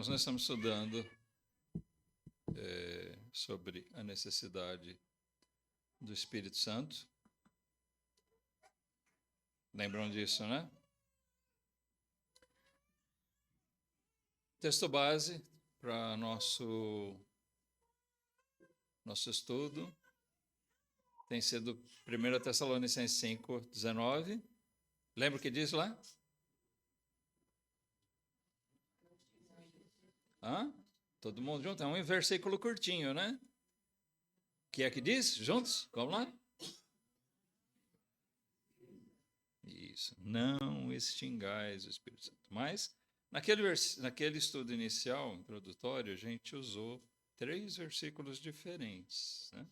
Irmãos, nós estamos estudando sobre a necessidade do Espírito Santo. Lembram disso, né? Texto base para nosso estudo tem sido 1 Tessalonicenses 5:19. Lembra o que diz lá? Todo mundo junto? É um versículo curtinho, né? Que é que diz? Juntos? Vamos lá? Isso. Não extingais o Espírito Santo. Mas, naquele estudo inicial, introdutório, a gente usou 3 versículos diferentes, né?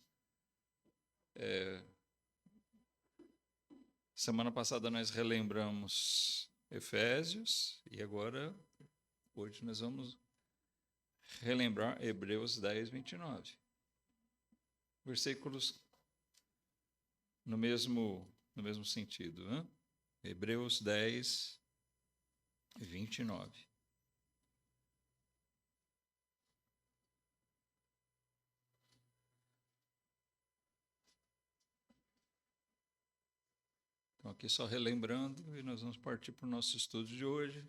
Semana passada nós relembramos Efésios e agora, hoje nós vamos relembrar Hebreus 10:29. Versículos no mesmo sentido, né? Hebreus 10:29. Então, aqui só relembrando, e nós vamos partir para o nosso estudo de hoje.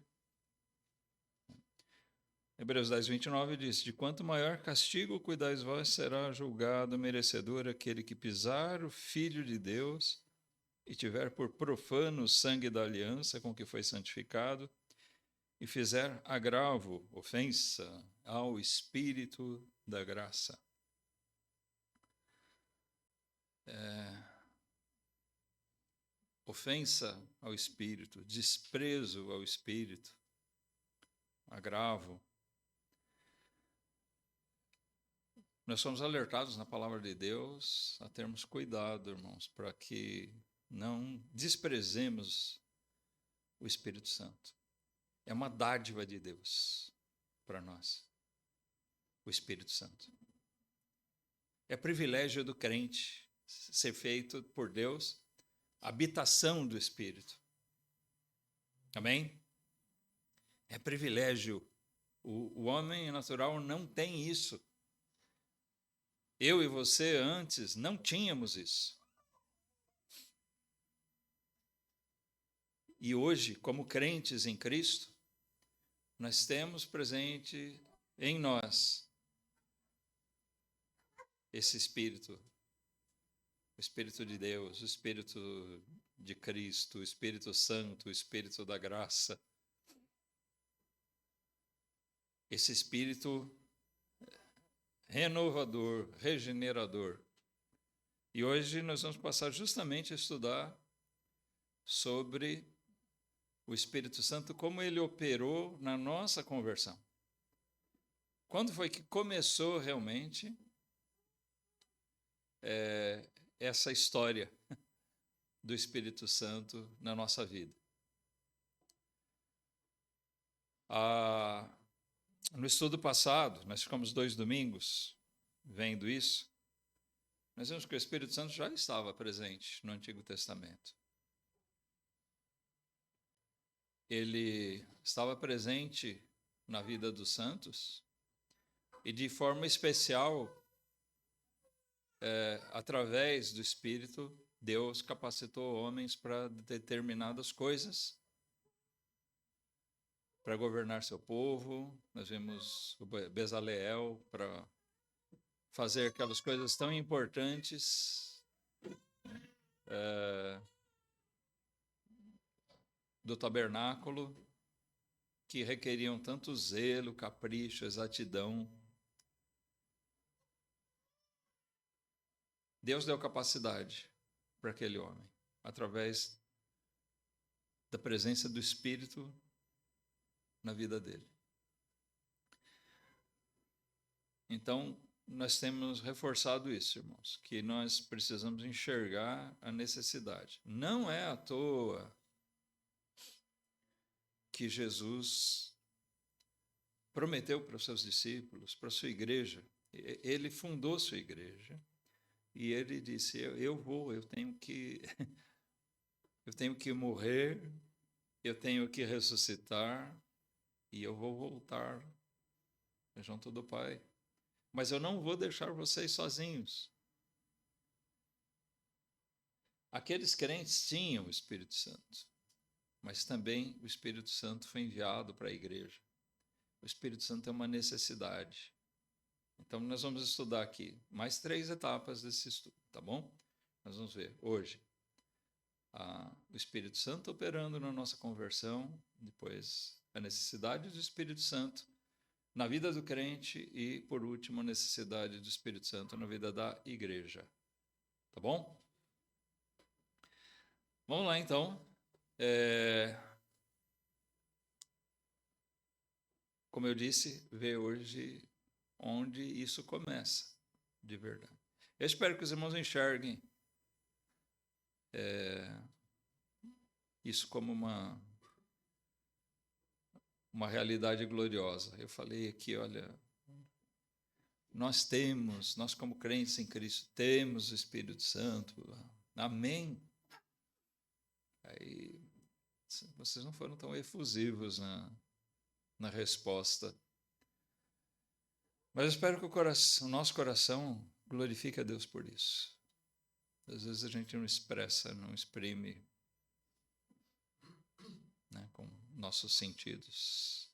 Hebreus 10:29 diz: De quanto maior castigo cuidais vós, será julgado merecedor aquele que pisar o Filho de Deus e tiver por profano o sangue da aliança com que foi santificado e fizer agravo, ofensa ao Espírito da graça. Ofensa ao Espírito, desprezo ao Espírito, agravo. Nós somos alertados na palavra de Deus a termos cuidado, irmãos, para que não desprezemos o Espírito Santo. É uma dádiva de Deus para nós, o Espírito Santo. É privilégio do crente ser feito por Deus habitação do Espírito. Amém? É privilégio. O homem natural não tem isso. Eu e você antes não tínhamos isso. E hoje, como crentes em Cristo, nós temos presente em nós esse Espírito, o Espírito de Deus, o Espírito de Cristo, o Espírito Santo, o Espírito da graça. Esse Espírito renovador, regenerador. E hoje nós vamos passar justamente a estudar sobre o Espírito Santo, como ele operou na nossa conversão. Quando foi que começou realmente essa história do Espírito Santo na nossa vida? No estudo passado, nós ficamos 2 domingos vendo isso. Nós vimos que o Espírito Santo já estava presente no Antigo Testamento. Ele estava presente na vida dos santos e, de forma especial, através do Espírito, Deus capacitou homens para determinadas coisas, para governar seu povo. Nós vimos o Bezaleel para fazer aquelas coisas tão importantes do tabernáculo, que requeriam tanto zelo, capricho, exatidão. Deus deu capacidade para aquele homem, através da presença do Espírito na vida dele. Então, nós temos reforçado isso, irmãos, que nós precisamos enxergar a necessidade. Não é à toa que Jesus prometeu para os seus discípulos, para a sua igreja. Ele fundou sua igreja e ele disse: eu tenho que morrer, eu tenho que ressuscitar e eu vou voltar junto do Pai. Mas eu não vou deixar vocês sozinhos. Aqueles crentes tinham o Espírito Santo, mas também o Espírito Santo foi enviado para a igreja. O Espírito Santo é uma necessidade. Então, nós vamos estudar aqui mais 3 etapas desse estudo, tá bom? Nós vamos ver hoje o Espírito Santo operando na nossa conversão, depois a necessidade do Espírito Santo na vida do crente e, por último, a necessidade do Espírito Santo na vida da igreja. Tá bom? Vamos lá, então. Como eu disse, ver hoje onde isso começa, de verdade. Eu espero que os irmãos enxerguem isso como uma realidade gloriosa. Eu falei aqui, olha, nós como crentes em Cristo, temos o Espírito Santo. Amém. Aí vocês não foram tão efusivos na resposta. Mas eu espero que o nosso coração glorifique a Deus por isso. Às vezes a gente não expressa, não exprime, né, com nossos sentidos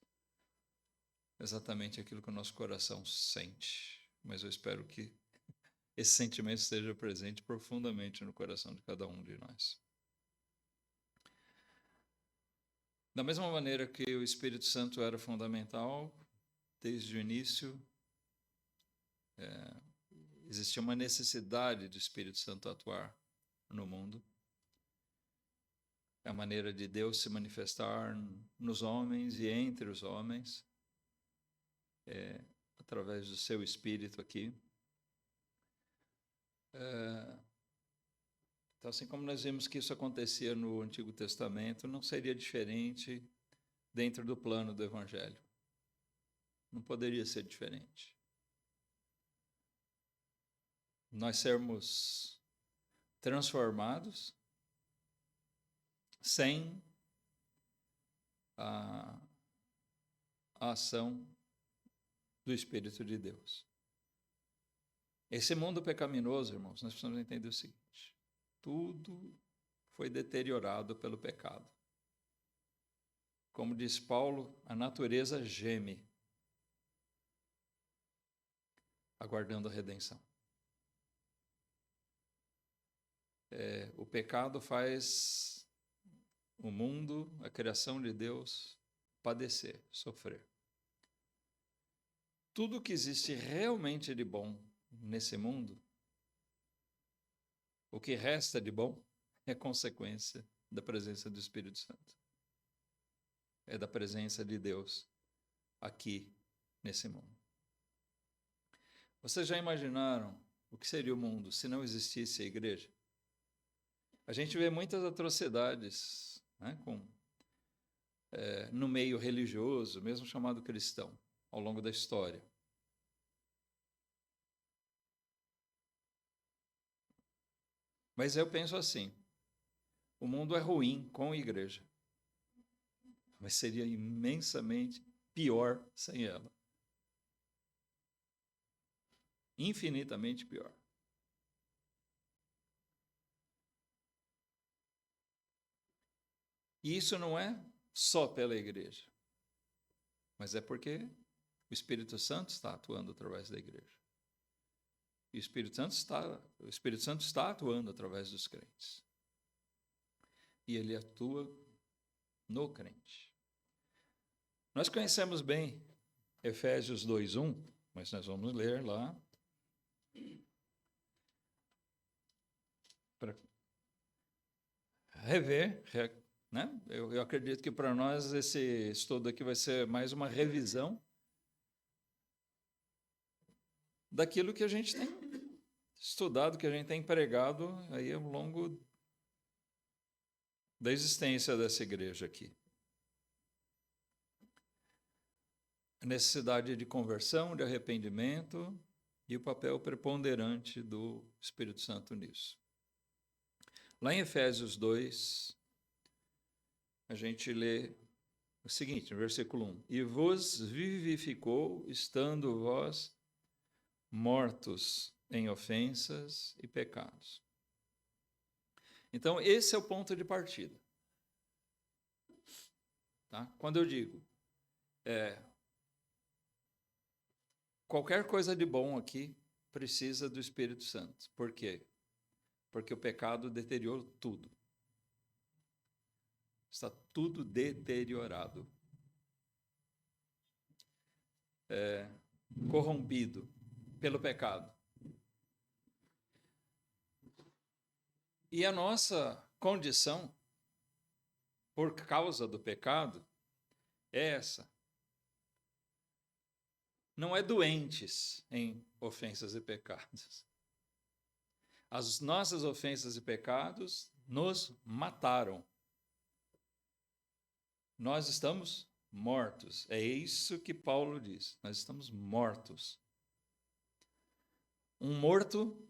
exatamente aquilo que o nosso coração sente. Mas eu espero que esse sentimento esteja presente profundamente no coração de cada um de nós. Da mesma maneira que o Espírito Santo era fundamental, desde o início, existia uma necessidade do Espírito Santo atuar no mundo. É a maneira de Deus se manifestar nos homens e entre os homens, através do seu Espírito aqui. Então, assim como nós vimos que isso acontecia no Antigo Testamento, não seria diferente dentro do plano do Evangelho. Não poderia ser diferente. Nós sermos transformados sem a ação do Espírito de Deus. Esse mundo pecaminoso, irmãos, nós precisamos entender o seguinte: tudo foi deteriorado pelo pecado. Como diz Paulo, a natureza geme, aguardando a redenção. O pecado faz o mundo, a criação de Deus, padecer, sofrer. Tudo que existe realmente de bom nesse mundo, o que resta de bom é consequência da presença do Espírito Santo. É da presença de Deus aqui nesse mundo. Vocês já imaginaram o que seria o mundo se não existisse a igreja? A gente vê muitas atrocidades, né, no meio religioso, mesmo chamado cristão, ao longo da história. Mas eu penso assim: o mundo é ruim com a igreja, mas seria imensamente pior sem ela. Infinitamente pior. E isso não é só pela igreja, mas é porque o Espírito Santo está atuando através da igreja. E o Espírito Santo está atuando através dos crentes. E ele atua no crente. Nós conhecemos bem Efésios 2:1, mas nós vamos ler lá para rever, né? Eu acredito que para nós esse estudo aqui vai ser mais uma revisão daquilo que a gente tem estudado, que a gente tem pregado aí ao longo da existência dessa igreja aqui. A necessidade de conversão, de arrependimento e o papel preponderante do Espírito Santo nisso. Lá em Efésios 2, a gente lê o seguinte, no versículo 1: E vos vivificou, estando vós mortos em ofensas e pecados. Então, esse é o ponto de partida. Tá? Quando eu digo qualquer coisa de bom aqui precisa do Espírito Santo. Por quê? Porque o pecado deteriorou tudo. Está tudo deteriorado. Corrompido pelo pecado. E a nossa condição, por causa do pecado, é essa. Não é doentes em ofensas e pecados. As nossas ofensas e pecados nos mataram. Nós estamos mortos. É isso que Paulo diz. Nós estamos mortos. Um morto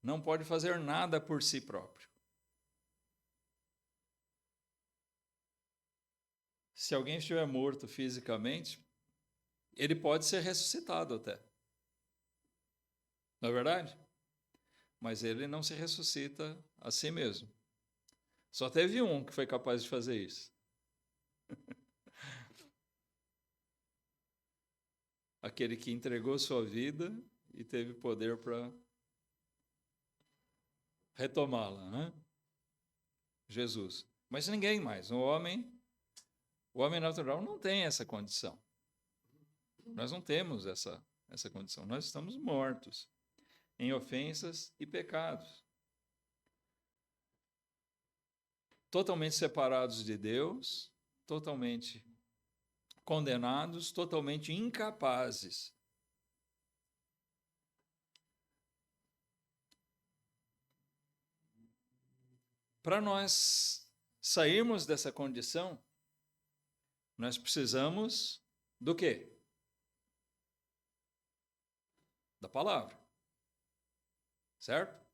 não pode fazer nada por si próprio. Se alguém estiver morto fisicamente, ele pode ser ressuscitado até. Não é verdade? Mas ele não se ressuscita a si mesmo. Só teve um que foi capaz de fazer isso. Aquele que entregou sua vida e teve poder para retomá-la, né? Jesus. Mas ninguém mais. O homem natural não tem essa condição. Nós não temos essa condição. Nós estamos mortos em ofensas e pecados. Totalmente separados de Deus, totalmente condenados, totalmente incapazes. Para nós sairmos dessa condição, nós precisamos do quê? Da palavra. Certo?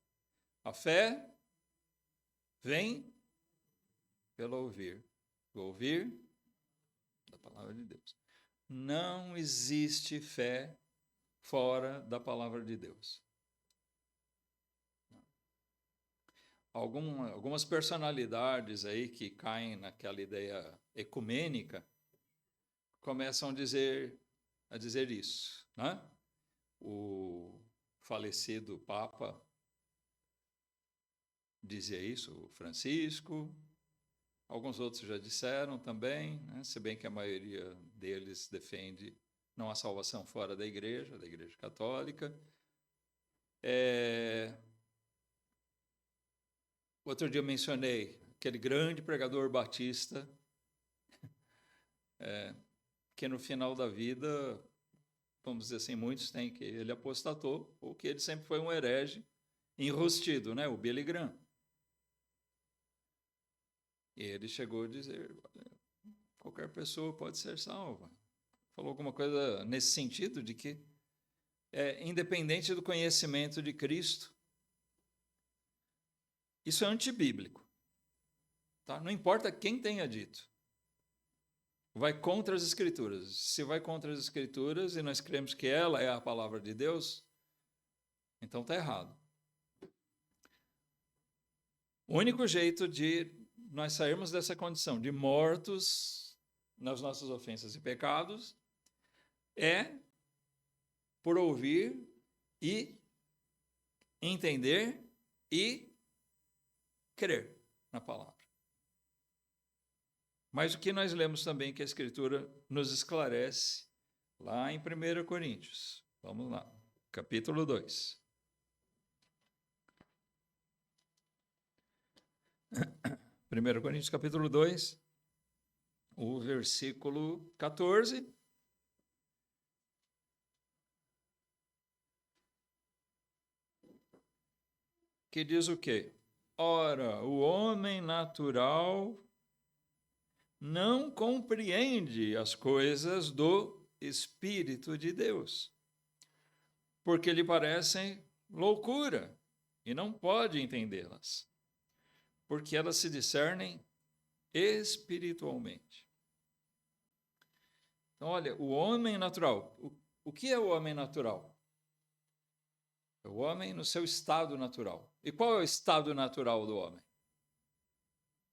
A fé vem pelo ouvir. O ouvir da palavra de Deus. Não existe fé fora da palavra de Deus. Algumas personalidades aí que caem naquela ideia ecumênica começam a dizer isso, né? O falecido Papa dizia isso, o Francisco, alguns outros já disseram também, né? Se bem que a maioria deles defende não há salvação fora da Igreja Católica. Outro dia eu mencionei aquele grande pregador batista, que no final da vida, vamos dizer assim, muitos têm que ele apostatou, ou que ele sempre foi um herege enrustido, né? O Billy Graham. E ele chegou a dizer, qualquer pessoa pode ser salva. Falou alguma coisa nesse sentido, de que independente do conhecimento de Cristo, isso é antibíblico. Tá? Não importa quem tenha dito. Vai contra as Escrituras. Se vai contra as Escrituras e nós cremos que ela é a palavra de Deus, então está errado. O único jeito de nós sairmos dessa condição de mortos nas nossas ofensas e pecados é por ouvir e entender e crer na palavra. Mas o que nós lemos também que a Escritura nos esclarece lá em 1 Coríntios. Vamos lá, capítulo 2. 1 Coríntios, capítulo 2, o versículo 14. Que diz o quê? Ora, o homem natural não compreende as coisas do Espírito de Deus, porque lhe parecem loucura e não pode entendê-las, porque elas se discernem espiritualmente. Então, olha, o homem natural. O que é o homem natural? É o homem no seu estado natural. E qual é o estado natural do homem?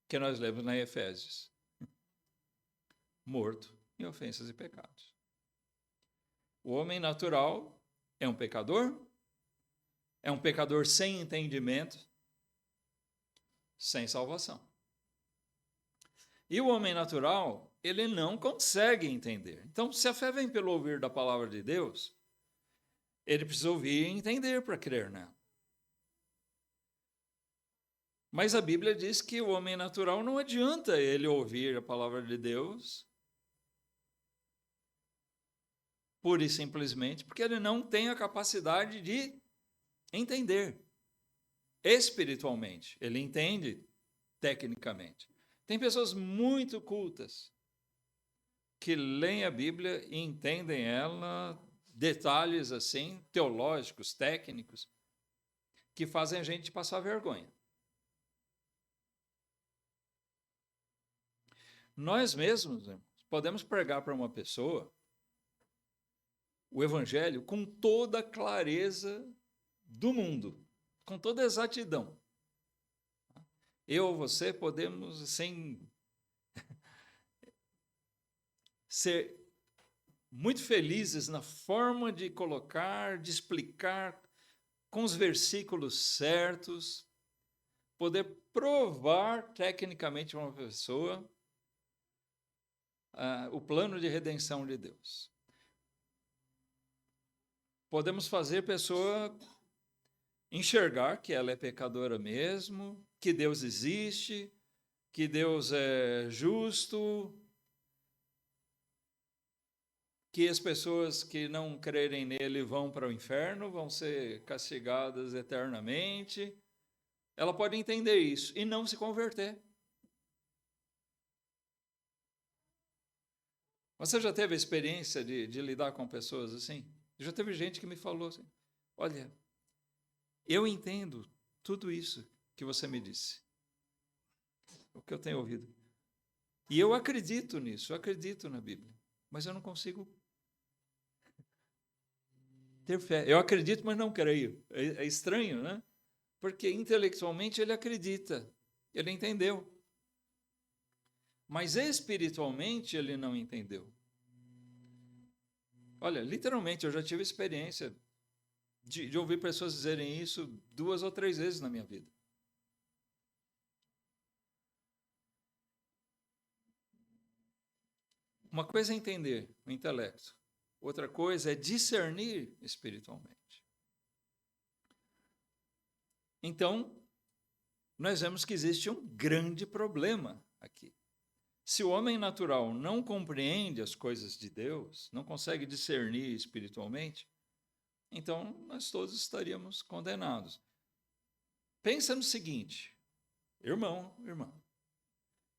Que nós lemos na Efésios. Morto em ofensas e pecados. O homem natural é um pecador sem entendimento, sem salvação. E o homem natural, ele não consegue entender. Então, se a fé vem pelo ouvir da palavra de Deus, ele precisa ouvir e entender para crer nela. Mas a Bíblia diz que o homem natural não adianta ele ouvir a palavra de Deus pura e simplesmente porque ele não tem a capacidade de entender espiritualmente. Ele entende tecnicamente. Tem pessoas muito cultas que leem a Bíblia e entendem ela, detalhes assim, teológicos, técnicos, que fazem a gente passar vergonha. Nós mesmos, irmãos, podemos pregar para uma pessoa o Evangelho com toda a clareza do mundo, com toda a exatidão. Eu ou você podemos, assim, ser muito felizes na forma de colocar, de explicar com os versículos certos, poder provar tecnicamente para uma pessoa o plano de redenção de Deus. Podemos fazer a pessoa enxergar que ela é pecadora mesmo, que Deus existe, que Deus é justo, que as pessoas que não crerem nele vão para o inferno, vão ser castigadas eternamente. Ela pode entender isso e não se converter. Você já teve a experiência de lidar com pessoas assim? Já teve gente que me falou assim, olha, eu entendo tudo isso que você me disse, o que eu tenho ouvido. E eu acredito nisso, eu acredito na Bíblia, mas eu não consigo ter fé. Eu acredito, mas não creio. É estranho, né? Porque intelectualmente ele acredita, ele entendeu. Mas espiritualmente ele não entendeu. Olha, literalmente, eu já tive experiência de ouvir pessoas dizerem isso 2 ou 3 vezes na minha vida. Uma coisa é entender o intelecto, outra coisa é discernir espiritualmente. Então, nós vemos que existe um grande problema aqui. Se o homem natural não compreende as coisas de Deus, não consegue discernir espiritualmente, então nós todos estaríamos condenados. Pensa no seguinte, irmão, irmã,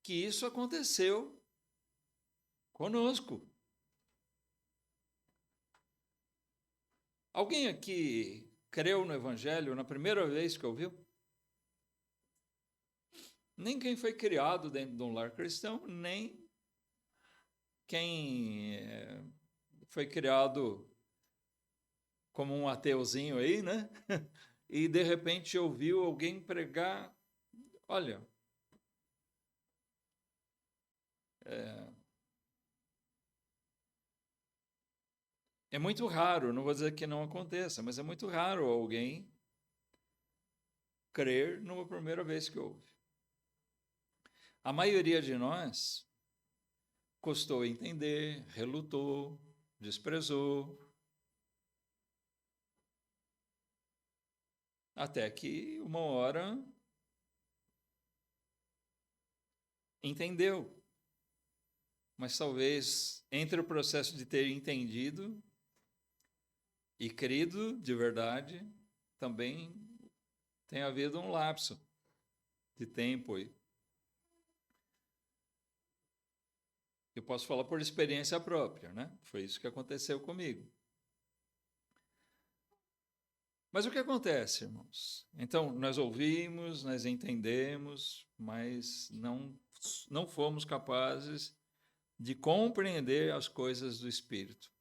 que isso aconteceu conosco. Alguém aqui creu no Evangelho na primeira vez que ouviu? Nem quem foi criado dentro de um lar cristão, nem quem foi criado como um ateuzinho aí, né? E de repente ouviu alguém pregar, olha, é muito raro, não vou dizer que não aconteça, mas é muito raro alguém crer numa primeira vez que ouve. A maioria de nós custou entender, relutou, desprezou, até que uma hora entendeu. Mas talvez entre o processo de ter entendido e crido de verdade, também tenha havido um lapso de tempo aí. Eu posso falar por experiência própria, né? Foi isso que aconteceu comigo. Mas o que acontece, irmãos? Então, nós ouvimos, nós entendemos, mas não fomos capazes de compreender as coisas do Espírito,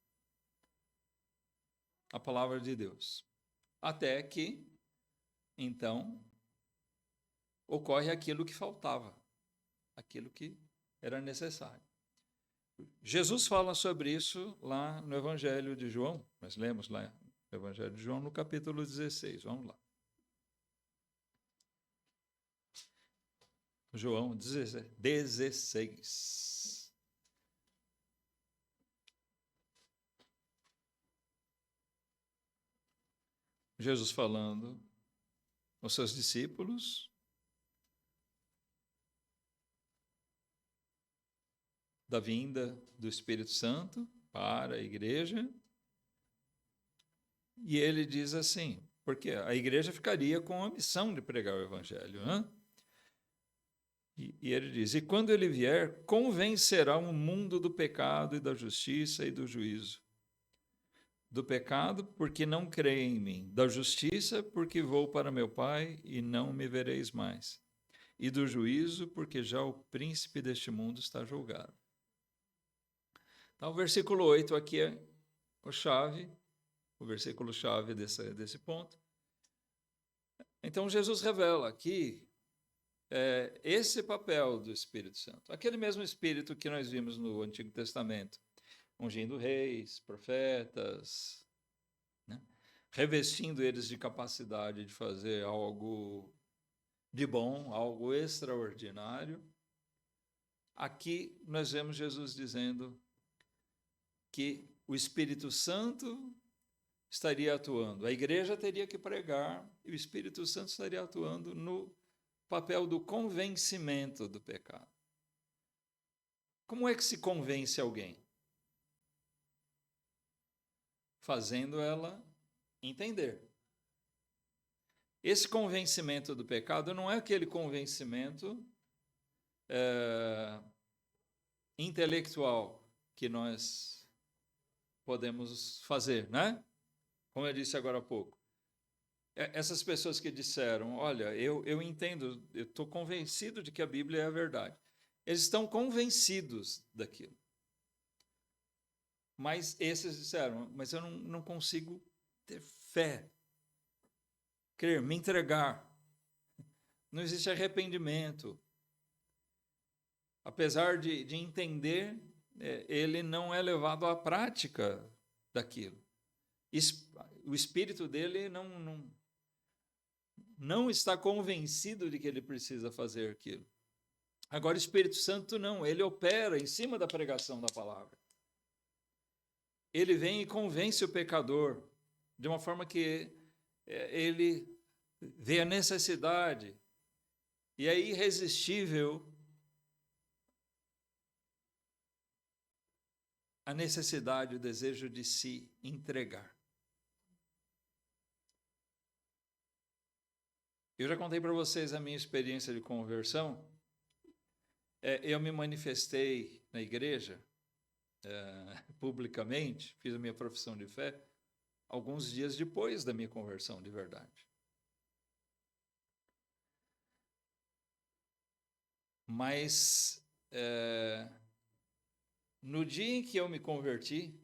a palavra de Deus. Até que, então, ocorre aquilo que faltava, aquilo que era necessário. Jesus fala sobre isso lá no Evangelho de João. Nós lemos lá no Evangelho de João, no capítulo 16. Vamos lá. João 16. Jesus falando aos seus discípulos da vinda do Espírito Santo para a igreja. E ele diz assim, porque a igreja ficaria com a missão de pregar o evangelho, né? E ele diz, e quando ele vier, convencerá o mundo do pecado e da justiça e do juízo. Do pecado, porque não creem em mim. Da justiça, porque vou para meu Pai e não me vereis mais. E do juízo, porque já o príncipe deste mundo está julgado. Então, o versículo 8 aqui é o versículo-chave desse ponto. Então, Jesus revela aqui esse papel do Espírito Santo. Aquele mesmo Espírito que nós vimos no Antigo Testamento, ungindo reis, profetas, né? Revestindo eles de capacidade de fazer algo de bom, algo extraordinário. Aqui nós vemos Jesus dizendo que o Espírito Santo estaria atuando. A igreja teria que pregar e o Espírito Santo estaria atuando no papel do convencimento do pecado. Como é que se convence alguém? Fazendo ela entender. Esse convencimento do pecado não é aquele convencimento intelectual que nós podemos fazer, né? Como eu disse agora há pouco. Essas pessoas que disseram, olha, eu entendo, eu estou convencido de que a Bíblia é a verdade. Eles estão convencidos daquilo. Mas esses disseram, mas eu não consigo ter fé, crer, me entregar. Não existe arrependimento. Apesar de entender, ele não é levado à prática daquilo. O espírito dele não está convencido de que ele precisa fazer aquilo. Agora, o Espírito Santo não, ele opera em cima da pregação da palavra. Ele vem e convence o pecador de uma forma que ele vê a necessidade e é irresistível a necessidade, o desejo de se entregar. Eu já contei para vocês a minha experiência de conversão. Eu me manifestei na igreja, publicamente, fiz a minha profissão de fé, alguns dias depois da minha conversão de verdade. Mas, no dia em que eu me converti,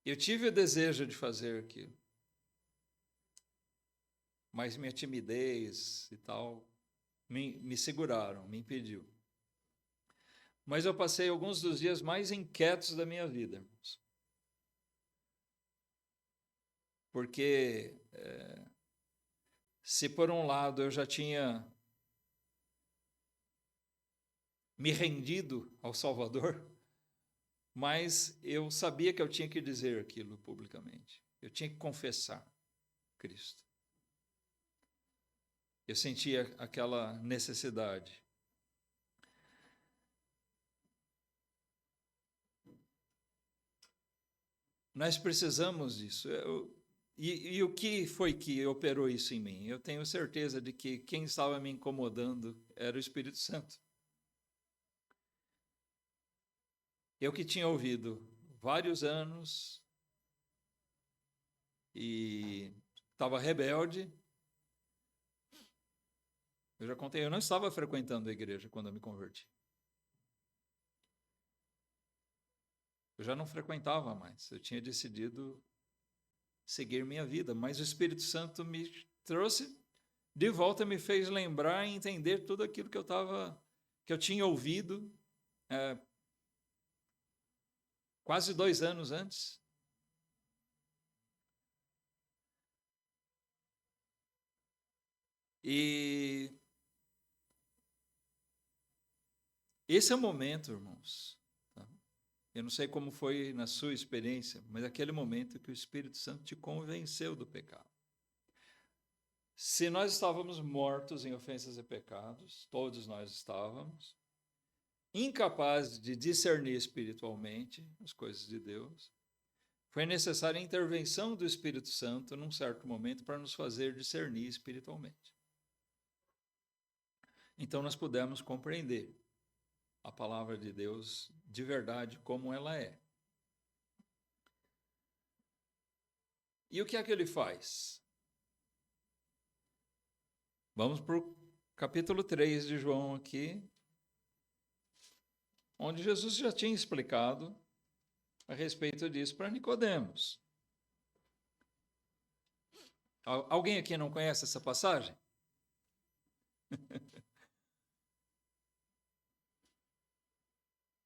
eu tive o desejo de fazer aquilo. Mas minha timidez e tal me seguraram, me impediu. Mas eu passei alguns dos dias mais inquietos da minha vida, irmãos. Porque se por um lado eu já tinha me rendido ao Salvador, mas eu sabia que eu tinha que dizer aquilo publicamente. Eu tinha que confessar Cristo. Eu sentia aquela necessidade. Nós precisamos disso. E o que foi que operou isso em mim? Eu tenho certeza de que quem estava me incomodando era o Espírito Santo. Eu que tinha ouvido vários anos e estava rebelde, Eu já contei, eu não estava frequentando a igreja quando eu me converti. Eu já não frequentava mais. Eu tinha decidido seguir minha vida, mas o Espírito Santo me trouxe de volta, me fez lembrar e entender tudo aquilo que eu tinha ouvido quase 2 anos antes. E esse é o momento, irmãos. Tá? Eu não sei como foi na sua experiência, mas aquele momento que o Espírito Santo te convenceu do pecado. Se nós estávamos mortos em ofensas e pecados, todos nós estávamos, incapazes de discernir espiritualmente as coisas de Deus, foi necessária a intervenção do Espírito Santo num certo momento para nos fazer discernir espiritualmente. Então nós pudemos compreender a palavra de Deus de verdade como ela é. E o que é que ele faz? Vamos para o capítulo 3 de João aqui, onde Jesus já tinha explicado a respeito disso para Nicodemos. Alguém aqui não conhece essa passagem?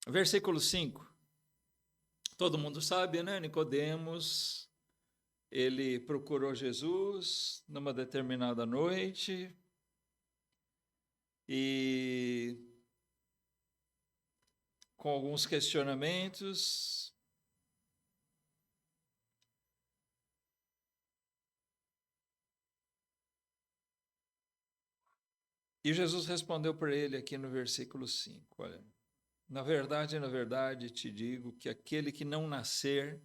Versículo 5. Todo mundo sabe, né? Nicodemos, ele procurou Jesus numa determinada noite e com alguns questionamentos. E Jesus respondeu para ele aqui no versículo 5, olha, na verdade te digo que aquele que não nascer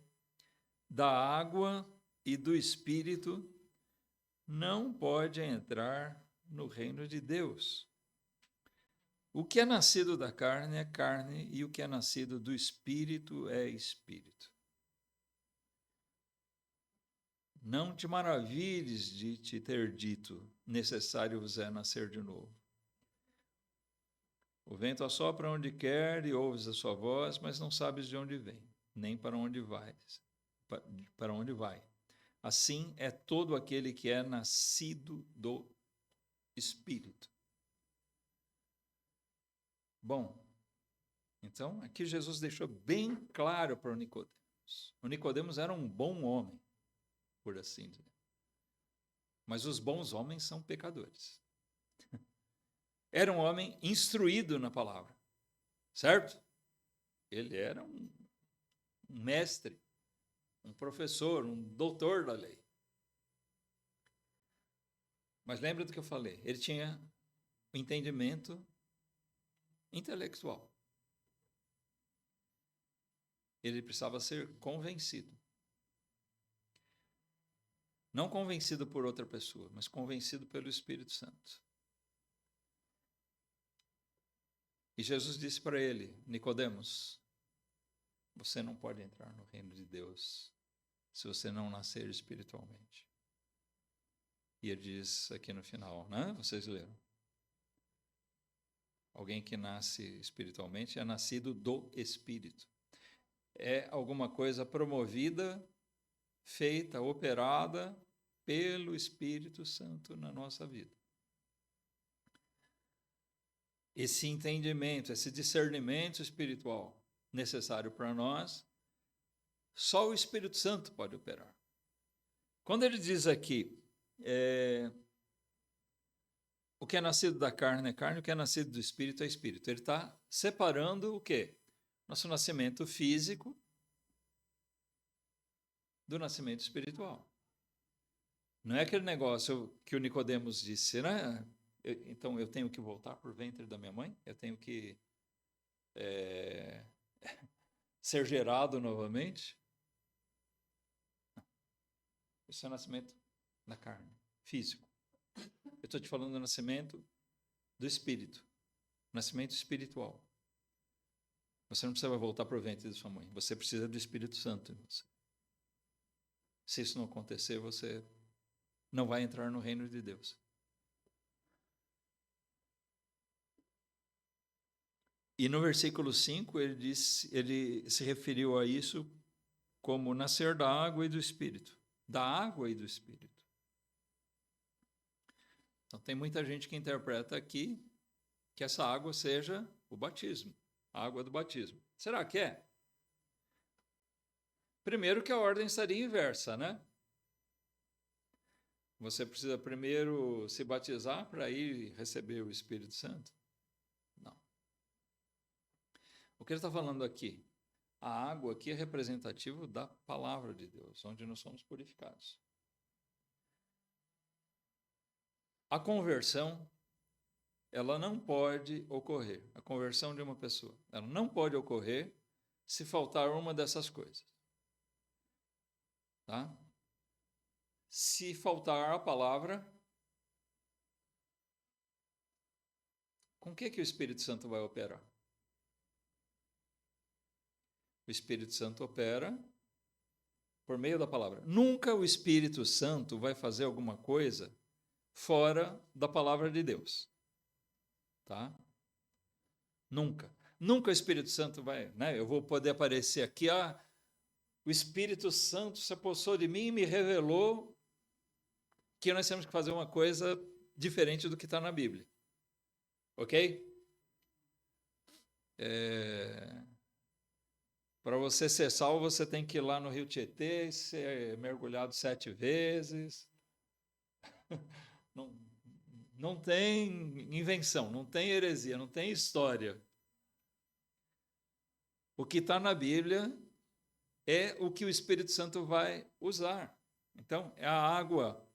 da água e do Espírito não pode entrar no reino de Deus. O que é nascido da carne é carne, e o que é nascido do Espírito é Espírito. Não te maravilhes de te ter dito, necessário vos é nascer de novo. O vento assopra onde quer e ouves a sua voz, mas não sabes de onde vem, nem para onde vais. Para onde vai. Assim é todo aquele que é nascido do Espírito. Bom, então aqui Jesus deixou bem claro para o Nicodemos. O Nicodemos era um bom homem, por assim dizer. Mas os bons homens são pecadores. Era um homem instruído na palavra, certo? Ele era um mestre, um professor, um doutor da lei. Mas lembra do que eu falei? Ele tinha o entendimento intelectual. Ele precisava ser convencido. Não convencido por outra pessoa, mas convencido pelo Espírito Santo. E Jesus disse para ele, Nicodemos, você não pode entrar no reino de Deus se você não nascer espiritualmente. E ele diz aqui no final, né? Vocês leram. Alguém que nasce espiritualmente é nascido do Espírito. É alguma coisa promovida, feita, operada pelo Espírito Santo na nossa vida. Esse entendimento, esse discernimento espiritual necessário para nós, só o Espírito Santo pode operar. Quando ele diz aqui, o que é nascido da carne é carne, o que é nascido do Espírito é Espírito. Ele está separando o quê? Nosso nascimento físico do nascimento espiritual. Não é aquele negócio que o Nicodemos disse, né? Então eu tenho que voltar para o ventre da minha mãe? Eu tenho que ser gerado novamente? Isso é o nascimento da carne, físico. Eu estou te falando do nascimento do espírito, nascimento espiritual. Você não precisa voltar para o ventre de sua mãe, você precisa do Espírito Santo em você. Se isso não acontecer, você não vai entrar no reino de Deus. E no versículo 5, ele se referiu a isso como nascer da água e do Espírito. Da água e do Espírito. Então, tem muita gente que interpreta aqui que essa água seja o batismo, a água do batismo. Será que é? Primeiro que a ordem estaria inversa, né? Você precisa primeiro se batizar para ir receber o Espírito Santo? Não. O que ele está falando aqui? A água aqui é representativo da palavra de Deus, onde nós somos purificados. A conversão, ela não pode ocorrer. A conversão de uma pessoa, ela não pode ocorrer se faltar uma dessas coisas. Tá? Se faltar a palavra, com que o Espírito Santo vai operar? O Espírito Santo opera por meio da palavra. Nunca o Espírito Santo vai fazer alguma coisa fora da palavra de Deus. Tá? Nunca. Nunca o Espírito Santo vai, né? Eu vou poder aparecer aqui, o Espírito Santo se apossou de mim e me revelou que nós temos que fazer uma coisa diferente do que está na Bíblia. Ok? Para você ser salvo, você tem que ir lá no Rio Tietê e ser mergulhado 7 vezes. Não tem invenção, não tem heresia, não tem história. O que está na Bíblia é o que o Espírito Santo vai usar. Então, é a água.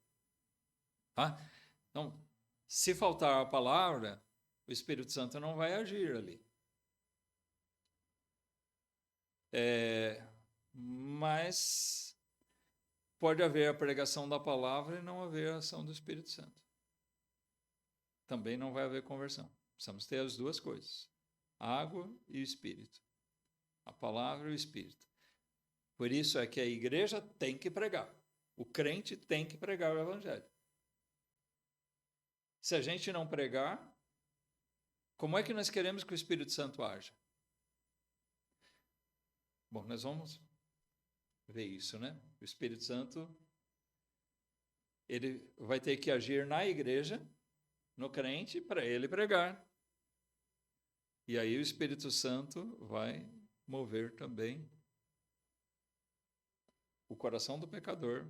Tá? Então, se faltar a palavra, o Espírito Santo não vai agir ali. Mas pode haver a pregação da palavra e não haver a ação do Espírito Santo. Também não vai haver conversão. Precisamos ter as duas coisas. A água e o Espírito. A palavra e o Espírito. Por isso é que a igreja tem que pregar. O crente tem que pregar o Evangelho. Se a gente não pregar, como é que nós queremos que o Espírito Santo haja? Bom, nós vamos ver isso, né? O Espírito Santo, ele vai ter que agir na igreja, no crente, para ele pregar. E aí o Espírito Santo vai mover também o coração do pecador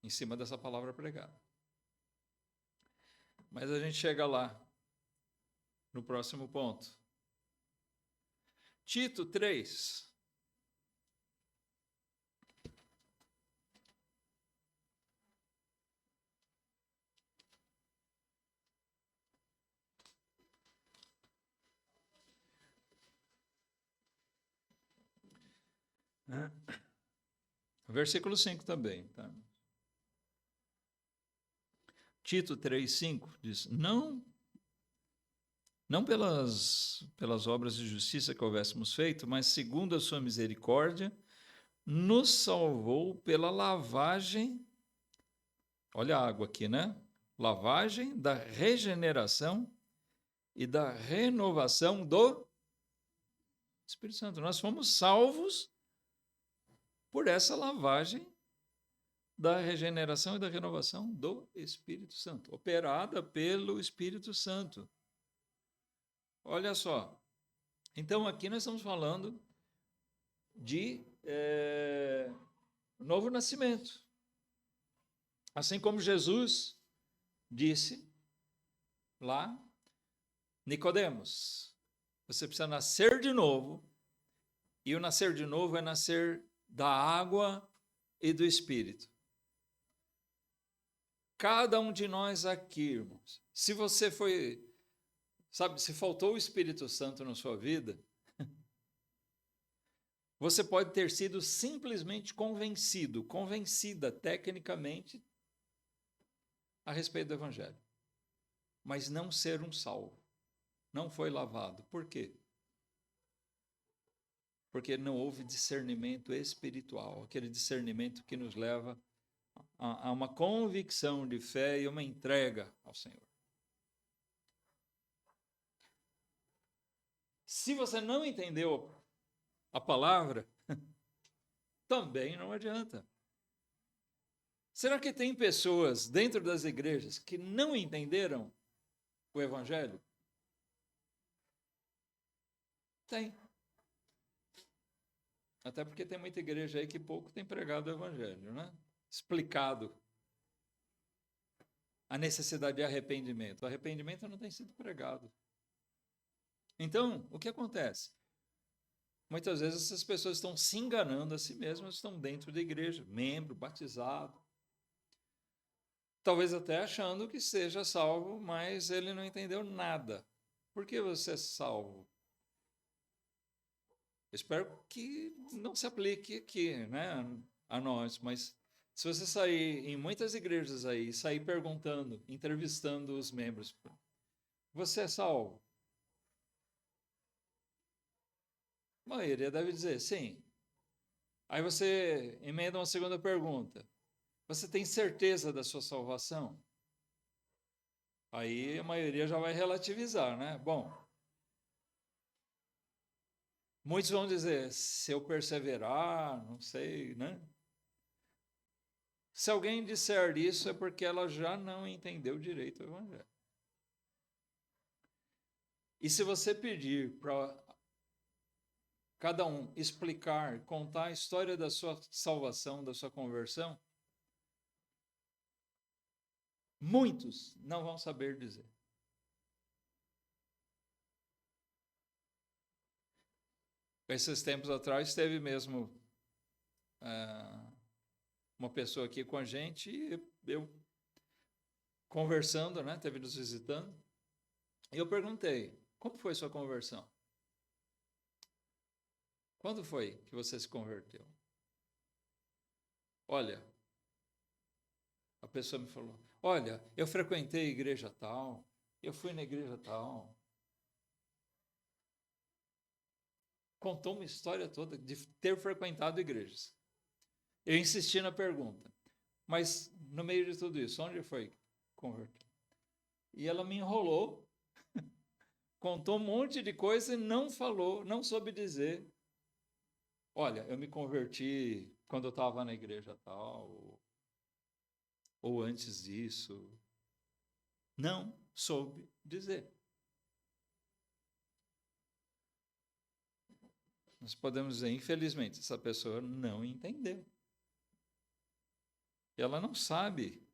em cima dessa palavra pregada. Mas a gente chega lá, no próximo ponto. Tito 3. Versículo 5 também. Tá? Tito 3,5 diz: Não pelas obras de justiça que houvéssemos feito, mas segundo a sua misericórdia, nos salvou pela lavagem, olha a água aqui, né? Lavagem da regeneração e da renovação do Espírito Santo. Nós fomos salvos por essa lavagem da regeneração e da renovação do Espírito Santo, operada pelo Espírito Santo. Olha só, então aqui nós estamos falando de novo nascimento. Assim como Jesus disse lá, Nicodemos, você precisa nascer de novo, e o nascer de novo é nascer da água e do Espírito. Cada um de nós aqui, irmãos, se você foi, se faltou o Espírito Santo na sua vida, você pode ter sido simplesmente convencida tecnicamente a respeito do Evangelho, mas não ser um salvo, não foi lavado. Por quê? Porque não houve discernimento espiritual, aquele discernimento que nos leva a uma convicção de fé e uma entrega ao Senhor. Se você não entendeu a palavra, também não adianta. Será que tem pessoas dentro das igrejas que não entenderam o Evangelho? Tem. Até porque tem muita igreja aí que pouco tem pregado o Evangelho, né? Explicado a necessidade de arrependimento. O arrependimento não tem sido pregado. Então, o que acontece? Muitas vezes essas pessoas estão se enganando a si mesmas, estão dentro da igreja, membro, batizado, talvez até achando que seja salvo, mas ele não entendeu nada. Por que você é salvo? Espero que não se aplique aqui, né, a nós, mas se você sair em muitas igrejas aí, sair perguntando, entrevistando os membros, você é salvo? A maioria deve dizer sim. Aí você emenda uma segunda pergunta. Você tem certeza da sua salvação? Aí a maioria já vai relativizar, né? Bom, muitos vão dizer, se eu perseverar, não sei, né? Se alguém disser isso é porque ela já não entendeu direito o Evangelho. E se você pedir para cada um explicar, contar a história da sua salvação, da sua conversão, muitos não vão saber dizer. Esses tempos atrás teve mesmo uma pessoa aqui com a gente e eu conversando, né? Teve nos visitando. E eu perguntei, como foi sua conversão? Quando foi que você se converteu? Olha, a pessoa me falou, olha, eu frequentei a igreja tal, eu fui na igreja tal. Contou uma história toda de ter frequentado igrejas. Eu insisti na pergunta, mas no meio de tudo isso, onde foi converter? E ela me enrolou, contou um monte de coisa e não falou, não soube dizer. Olha, eu me converti quando eu estava na igreja tal, ou antes disso. Não soube dizer. Nós podemos dizer, infelizmente, essa pessoa não entendeu. E ela não sabe.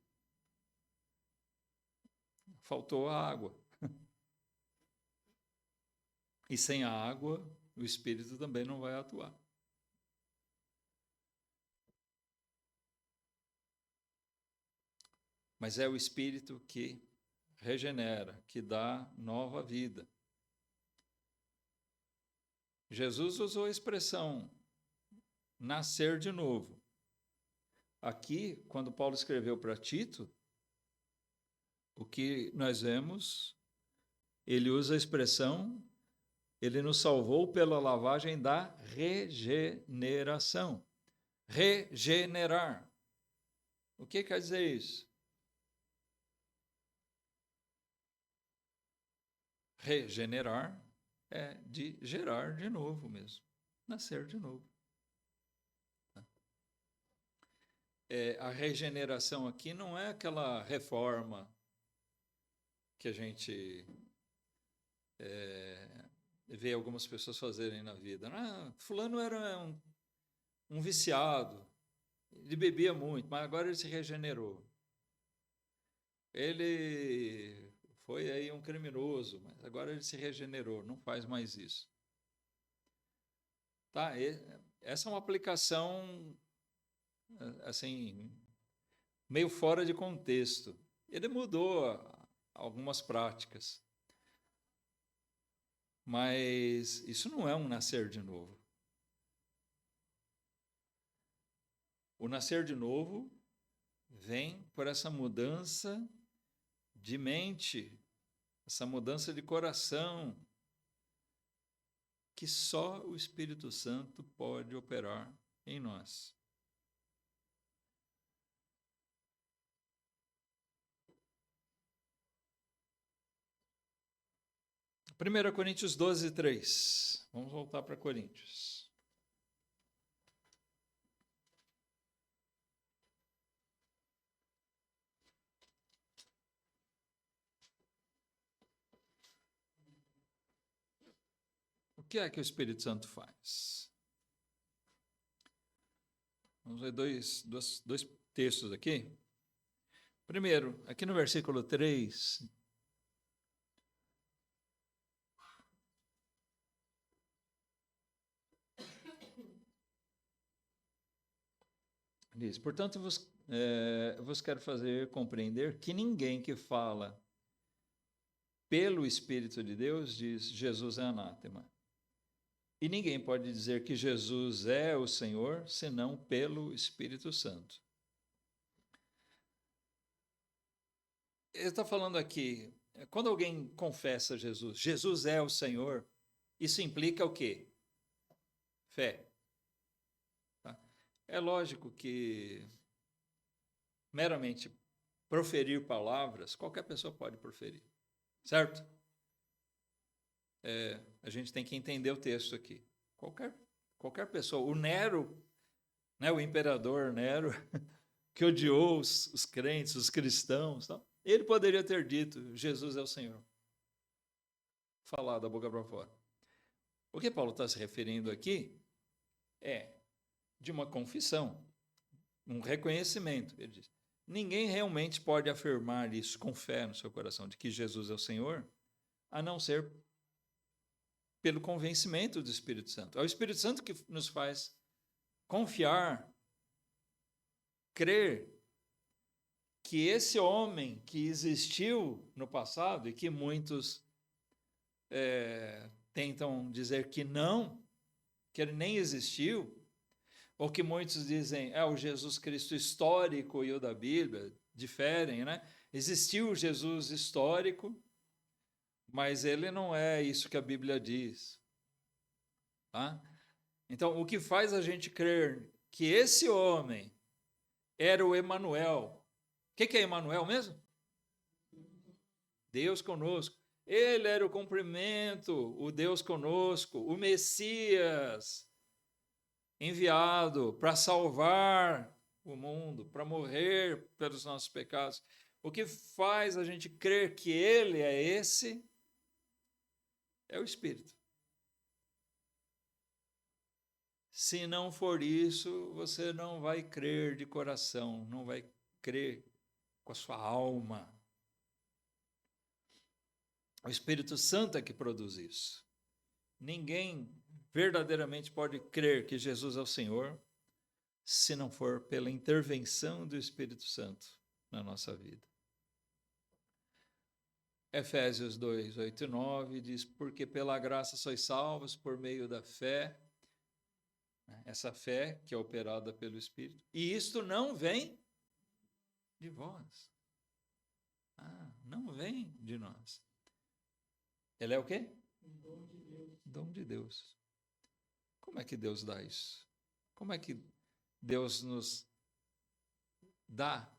Faltou a água. E sem a água, o Espírito também não vai atuar. Mas é o Espírito que regenera, que dá nova vida. Jesus usou a expressão nascer de novo. Aqui, quando Paulo escreveu para Tito, o que nós vemos, ele usa a expressão, ele nos salvou pela lavagem da regeneração. Regenerar. O que quer dizer isso? Regenerar é de gerar de novo mesmo, nascer de novo. A regeneração aqui não é aquela reforma que a gente vê algumas pessoas fazerem na vida. Fulano era um viciado, ele bebia muito, mas agora ele se regenerou. Ele foi aí um criminoso, mas agora ele se regenerou, não faz mais isso. Tá? Essa é uma aplicação assim meio fora de contexto. Ele mudou algumas práticas, mas isso não é um nascer de novo. O nascer de novo vem por essa mudança de mente, essa mudança de coração, que só o Espírito Santo pode operar em nós. 1 Coríntios 12, 3. Vamos voltar para Coríntios. O que é que o Espírito Santo faz? Vamos ver dois textos aqui. Primeiro, aqui no versículo 3, diz: portanto, vos quero fazer compreender que ninguém que fala pelo Espírito de Deus diz Jesus é anátema. E ninguém pode dizer que Jesus é o Senhor senão pelo Espírito Santo. Ele está falando aqui, quando alguém confessa Jesus, Jesus é o Senhor, isso implica o quê? Fé. Tá? É lógico que meramente proferir palavras, qualquer pessoa pode proferir, certo? A gente tem que entender o texto aqui. Qualquer pessoa. O Nero, né, o imperador Nero, que odiou os crentes, os cristãos, tal, ele poderia ter dito, Jesus é o Senhor. Falar da boca para fora. O que Paulo está se referindo aqui é de uma confissão, um reconhecimento. Ele diz, ninguém realmente pode afirmar isso com fé no seu coração, de que Jesus é o Senhor, a não ser pelo convencimento do Espírito Santo. É o Espírito Santo que nos faz confiar, crer que esse homem que existiu no passado e que muitos tentam dizer que não, que ele nem existiu, ou que muitos dizem o Jesus Cristo histórico e o da Bíblia, diferem, né? Existiu o Jesus histórico, mas ele não é isso que a Bíblia diz. Tá? Então, o que faz a gente crer que esse homem era o Emanuel. O que é Emanuel mesmo? Deus conosco. Ele era o cumprimento, o Deus conosco, o Messias enviado para salvar o mundo, para morrer pelos nossos pecados. O que faz a gente crer que ele é esse é o Espírito. Se não for isso, você não vai crer de coração, não vai crer com a sua alma. O Espírito Santo é que produz isso. Ninguém verdadeiramente pode crer que Jesus é o Senhor se não for pela intervenção do Espírito Santo na nossa vida. Efésios 2, 8 e 9 diz, porque pela graça sois salvos por meio da fé, essa fé que é operada pelo Espírito, e isto não vem de vós. Não vem de nós. Ele é o quê? Dom de Deus. Dom de Deus. Como é que Deus dá isso? Como é que Deus nos dá,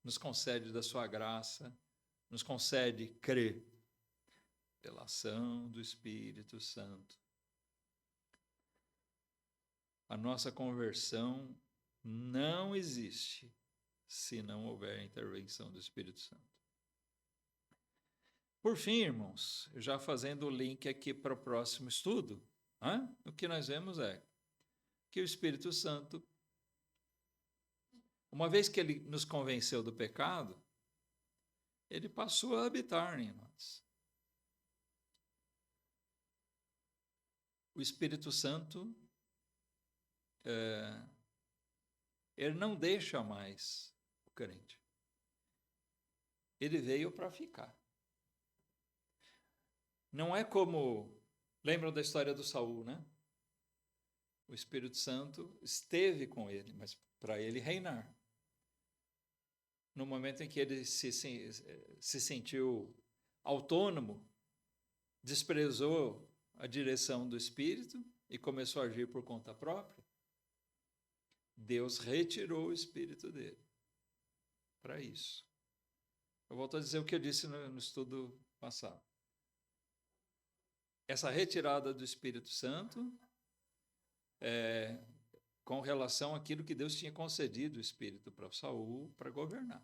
nos concede da sua graça, nos concede crer? Pela ação do Espírito Santo. A nossa conversão não existe se não houver intervenção do Espírito Santo. Por fim, irmãos, já fazendo o link aqui para o próximo estudo, o que nós vemos é que o Espírito Santo, uma vez que ele nos convenceu do pecado, ele passou a habitar em nós. O Espírito Santo, ele não deixa mais o crente. Ele veio para ficar. Não é como, lembram da história do Saul, né? O Espírito Santo esteve com ele, mas para ele reinar. No momento em que ele se sentiu autônomo, desprezou a direção do Espírito e começou a agir por conta própria, Deus retirou o Espírito dele para isso. Eu volto a dizer o que eu disse no estudo passado. essa retirada do Espírito Santo com relação àquilo que Deus tinha concedido o Espírito para Saul para governar.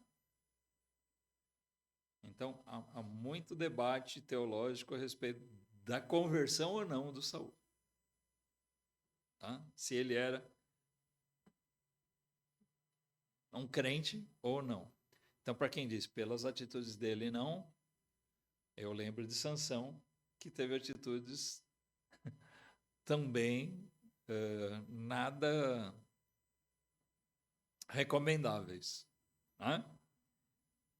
Então, há muito debate teológico a respeito da conversão ou não do Saul. Tá? Se ele era um crente ou não. Então, para quem diz pelas atitudes dele não, eu lembro de Sansão, que teve atitudes também nada recomendáveis. Né?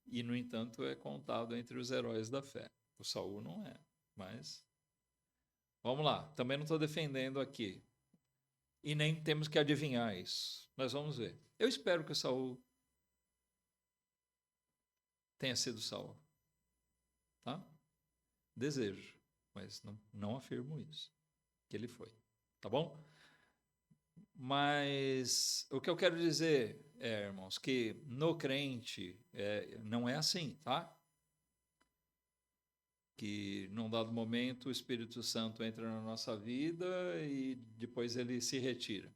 E, no entanto, é contado entre os heróis da fé. O Saul não é, mas... Vamos lá, também não estou defendendo aqui. E nem temos que adivinhar isso. Nós vamos ver. Eu espero que o Saul tenha sido salvo. Tá? Desejo, mas não afirmo isso, que ele foi. Tá bom? Mas o que eu quero dizer irmãos, que no crente não é assim, tá? Que num dado momento o Espírito Santo entra na nossa vida e depois ele se retira.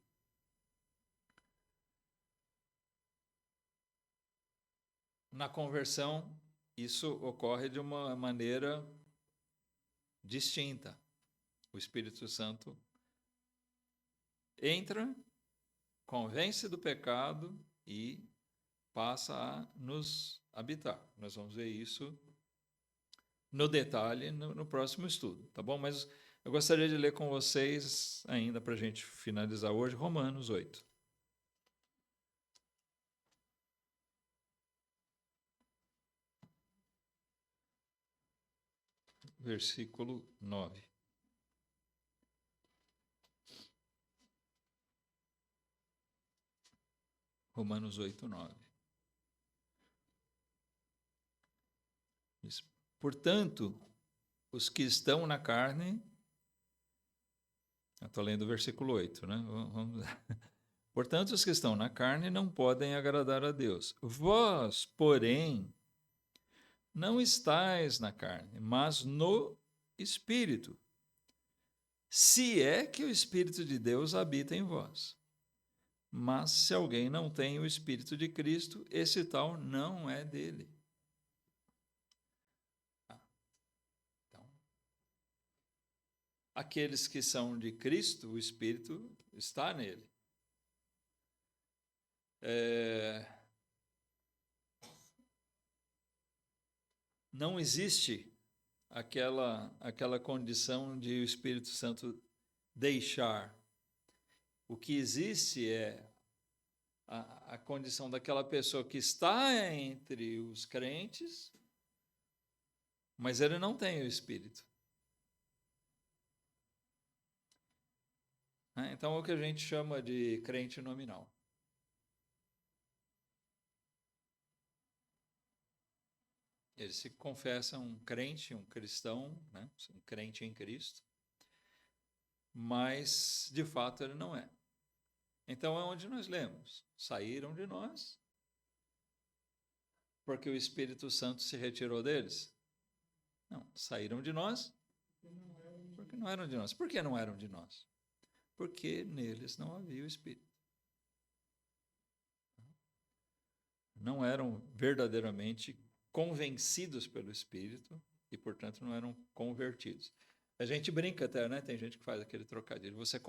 Na conversão, isso ocorre de uma maneira distinta. O Espírito Santo entra, convence do pecado e passa a nos habitar. Nós vamos ver isso no detalhe no próximo estudo, tá bom? Mas eu gostaria de ler com vocês, ainda para a gente finalizar hoje, Romanos 8. Versículo 9. Romanos 8, 9. Diz, portanto, os que estão na carne... Eu estou lendo o versículo 8, né? Vamos lá. Portanto, os que estão na carne não podem agradar a Deus. Vós, porém, não estais na carne, mas no Espírito, se é que o Espírito de Deus habita em vós. Mas se alguém não tem o Espírito de Cristo, esse tal não é dele. Então, aqueles que são de Cristo, o Espírito está nele. Não existe aquela condição de o Espírito Santo deixar. O que existe é a condição daquela pessoa que está entre os crentes, mas ele não tem o Espírito. Então, é o que a gente chama de crente nominal. Ele se confessa um crente, um cristão, né? Um crente em Cristo, mas, de fato, ele não é. Então, é onde nós lemos. Saíram de nós, porque o Espírito Santo se retirou deles? Não, saíram de nós, porque não eram de nós. Por que não eram de nós? Porque neles não havia o Espírito. Não eram verdadeiramente convencidos pelo Espírito e, portanto, não eram convertidos. A gente brinca até, né? Tem gente que faz aquele trocadilho. Você é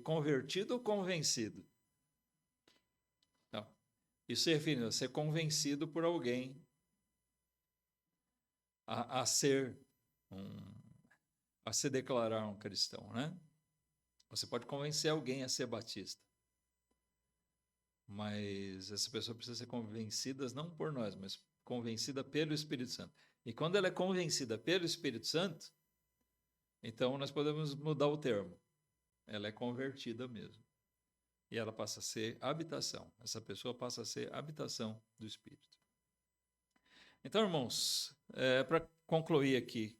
convertido ou convencido? Não. Isso se refere a ser convencido por alguém a se declarar um cristão, né? Você pode convencer alguém a ser batista, mas essa pessoa precisa ser convencida não por nós, mas convencida pelo Espírito Santo. E quando ela é convencida pelo Espírito Santo, então nós podemos mudar o termo. Ela é convertida mesmo. E ela passa a ser habitação. Essa pessoa passa a ser habitação do Espírito. Então, irmãos, para concluir aqui,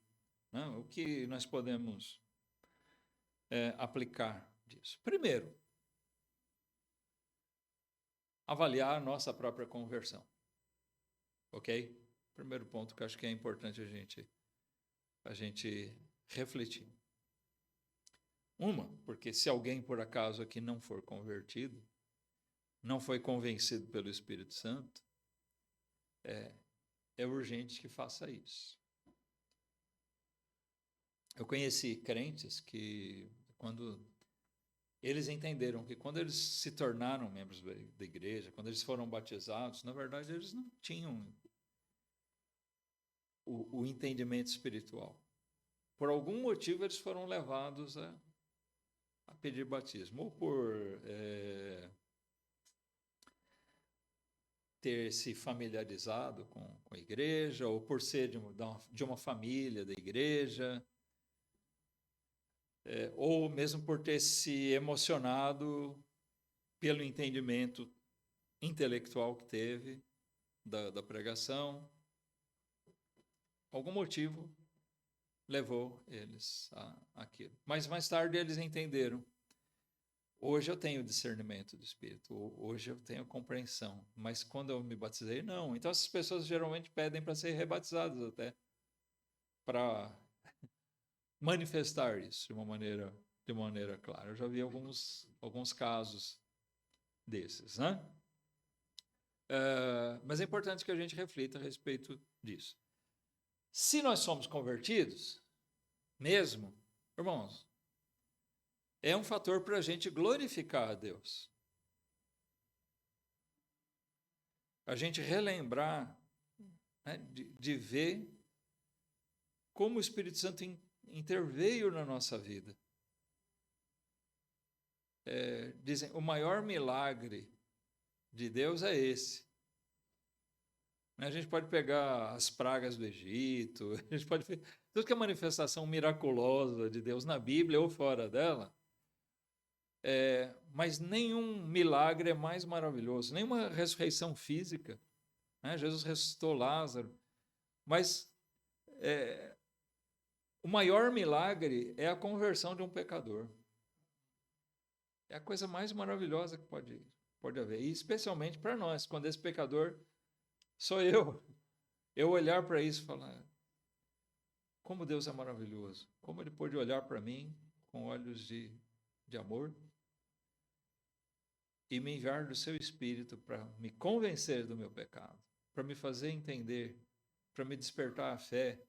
né, o que nós podemos aplicar disso? Primeiro, avaliar a nossa própria conversão. Ok? Primeiro ponto que eu acho que é importante a gente refletir. Porque se alguém por acaso aqui não for convertido, não foi convencido pelo Espírito Santo, é urgente que faça isso. Eu conheci crentes que, quando eles entenderam que quando eles se tornaram membros da igreja, quando eles foram batizados, na verdade eles não tinham o entendimento espiritual. Por algum motivo eles foram levados a pedir batismo, ou por ter se familiarizado com a igreja, ou por ser de uma família da igreja, ou mesmo por ter se emocionado pelo entendimento intelectual que teve da pregação. Algum motivo levou eles àquilo. Mas mais tarde eles entenderam. Hoje eu tenho discernimento do Espírito, hoje eu tenho compreensão, mas quando eu me batizei, não. Então essas pessoas geralmente pedem para ser rebatizadas até, para manifestar isso de uma maneira clara. Eu já vi alguns casos desses, né? Mas é importante que a gente reflita a respeito disso. Se nós somos convertidos, mesmo, irmãos, é um fator para a gente glorificar a Deus. A gente relembrar, né, de ver como o Espírito Santo interveio na nossa vida. Dizem, o maior milagre de Deus é esse. A gente pode pegar as pragas do Egito, a gente pode ver tudo que é manifestação miraculosa de Deus na Bíblia ou fora dela, mas nenhum milagre é mais maravilhoso, nenhuma ressurreição física, né? Jesus ressuscitou Lázaro, mas o maior milagre é a conversão de um pecador. É a coisa mais maravilhosa que pode haver, e especialmente para nós, quando esse pecador sou eu olhar para isso e falar, como Deus é maravilhoso, como Ele pôde olhar para mim com olhos de amor e me enviar do seu Espírito para me convencer do meu pecado, para me fazer entender, para me despertar a fé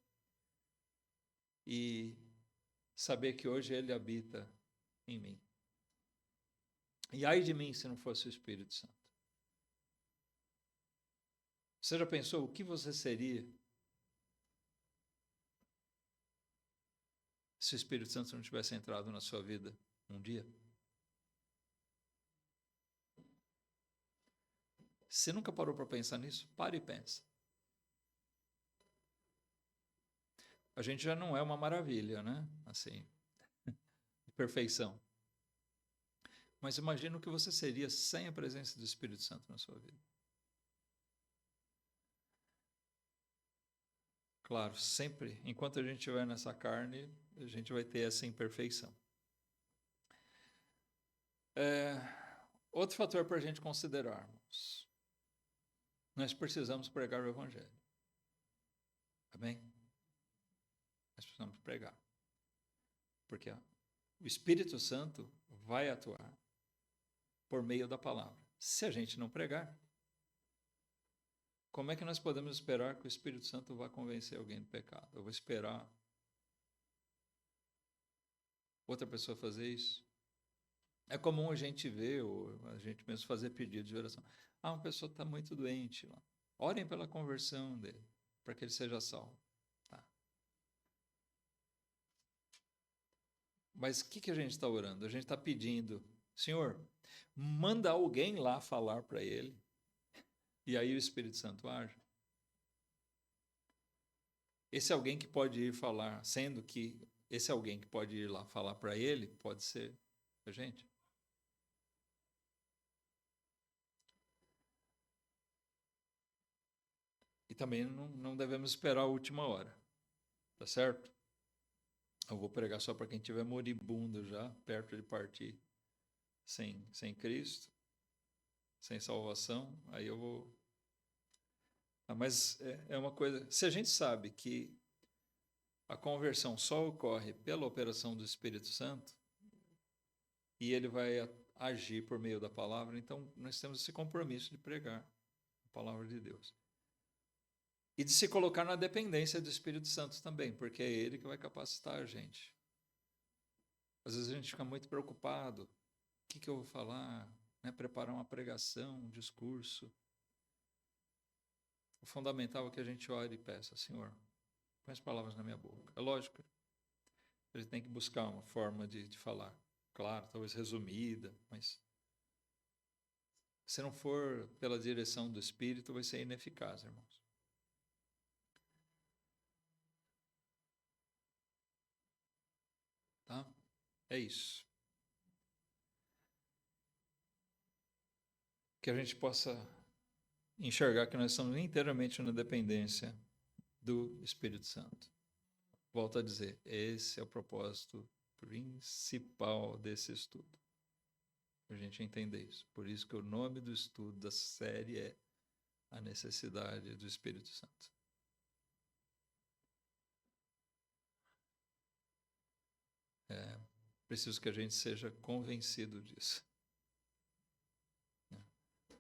e saber que hoje Ele habita em mim. E ai de mim se não fosse o Espírito Santo. Você já pensou o que você seria se o Espírito Santo não tivesse entrado na sua vida um dia? Você nunca parou para pensar nisso? Pare e pensa. A gente já não é uma maravilha, né? Assim, de perfeição. Mas imagina o que você seria sem a presença do Espírito Santo na sua vida. Claro, sempre, enquanto a gente estiver nessa carne, a gente vai ter essa imperfeição. Outro fator para a gente considerarmos. Nós precisamos pregar o Evangelho. Amém? Nós precisamos pregar. Porque o Espírito Santo vai atuar por meio da palavra. Se a gente não pregar, como é que nós podemos esperar que o Espírito Santo vá convencer alguém do pecado? Eu vou esperar outra pessoa fazer isso? É comum a gente ver, ou a gente mesmo fazer pedido de oração. Uma pessoa está muito doente lá. Orem pela conversão dele, para que ele seja salvo. Tá. Mas o que a gente está orando? A gente está pedindo, Senhor, manda alguém lá falar para ele, e aí o Espírito Santo age. Esse alguém que pode ir falar, sendo que esse alguém que pode ir lá falar para ele, pode ser a gente. E também não devemos esperar a última hora, tá certo? Eu vou pregar só para quem estiver moribundo já, perto de partir, sem Cristo, sem salvação, aí eu vou... Mas é uma coisa... Se a gente sabe que a conversão só ocorre pela operação do Espírito Santo, e ele vai agir por meio da palavra. Então, nós temos esse compromisso de pregar a palavra de Deus. E de se colocar na dependência do Espírito Santo também, porque é ele que vai capacitar a gente. Às vezes a gente fica muito preocupado. O que eu vou falar? Né? Preparar uma pregação, um discurso. O fundamental é que a gente ore e peça: Senhor, põe as palavras na minha boca. É lógico, a gente tem que buscar uma forma de falar. Claro, talvez resumida, mas se não for pela direção do Espírito, vai ser ineficaz, irmãos. Tá? É isso. Que a gente possa enxergar que nós estamos inteiramente na dependência do Espírito Santo. Volto a dizer, esse é o propósito principal desse estudo. A gente entender isso. Por isso que o nome do estudo da série é A Necessidade do Espírito Santo. É preciso que a gente seja convencido disso.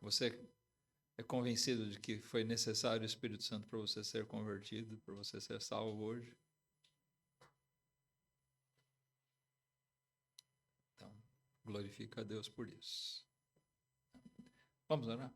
Você é convencido de que foi necessário o Espírito Santo para você ser convertido, para você ser salvo hoje? Então, glorifica a Deus por isso. Vamos orar?